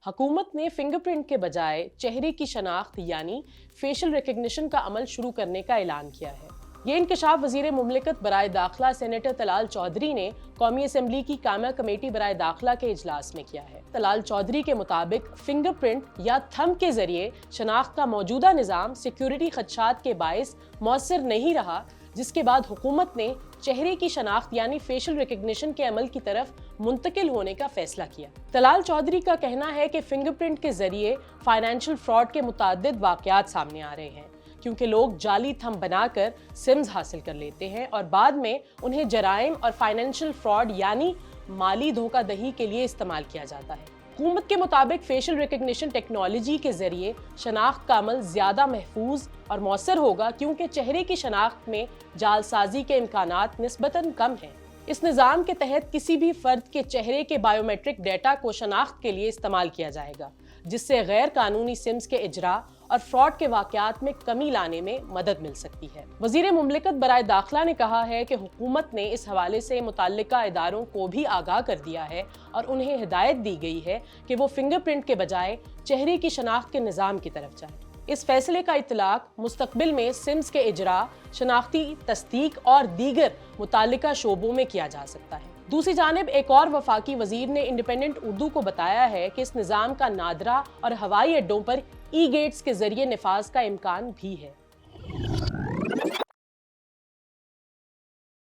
حکومت نے finger print کے بجائے چہرے کی شناخت یعنی فیشل ریکگنیشن کا عمل شروع کرنے کا اعلان کیا ہے۔ یہ انکشاف وزیر مملکت برائے داخلہ سینیٹر طلال چودھری نے قومی اسمبلی کی قائمہ کمیٹی برائے داخلہ کے اجلاس میں کیا ہے۔ طلال چودھری کے مطابق فنگر پرنٹ یا تھمب کے ذریعے شناخت کا موجودہ نظام سیکیورٹی خدشات کے باعث مؤثر نہیں رہا، جس کے بعد حکومت نے چہرے کی شناخت یعنی فیشل ریکگنیشن کے عمل کی طرف منتقل ہونے کا فیصلہ کیا۔ طلال چودھری کا کہنا ہے کہ فنگر پرنٹ کے ذریعے فائنینشل فراڈ کے متعدد واقعات سامنے آ رہے ہیں، کیونکہ لوگ جعلی تھمب بنا کر سمز حاصل کر لیتے ہیں اور بعد میں انہیں جرائم اور فائنینشل فراڈ یعنی مالی دھوکہ دہی کے لیے استعمال کیا جاتا ہے۔ حکومت کے مطابق فیشل ریکگنیشن ٹیکنالوجی کے ذریعے شناخت کا عمل زیادہ محفوظ اور مؤثر ہوگا، کیونکہ چہرے کی شناخت میں جعل سازی کے امکانات نسبتاً کم ہیں۔ اس نظام کے تحت کسی بھی فرد کے چہرے کے بائیو میٹرک ڈیٹا کو شناخت کے لیے استعمال کیا جائے گا، جس سے غیر قانونی سمز کے اجراء اور فراڈ کے واقعات میں کمی لانے میں مدد مل سکتی ہے۔ وزیر مملکت برائے داخلہ نے کہا ہے کہ حکومت نے اس حوالے سے متعلقہ اداروں کو بھی آگاہ کر دیا ہے اور انہیں ہدایت دی گئی ہے کہ وہ فنگر پرنٹ کے بجائے چہرے کی شناخت کے نظام کی طرف جائیں۔ اس فیصلے کا اطلاق مستقبل میں سمز کے اجراء، شناختی تصدیق اور دیگر متعلقہ شعبوں میں کیا جا سکتا ہے۔ دوسری جانب ایک اور وفاقی وزیر نے انڈیپینڈنٹ اردو کو بتایا ہے کہ اس نظام کا نادرا اور ہوائی اڈوں پر ای گیٹس کے ذریعے نفاذ کا امکان بھی ہے۔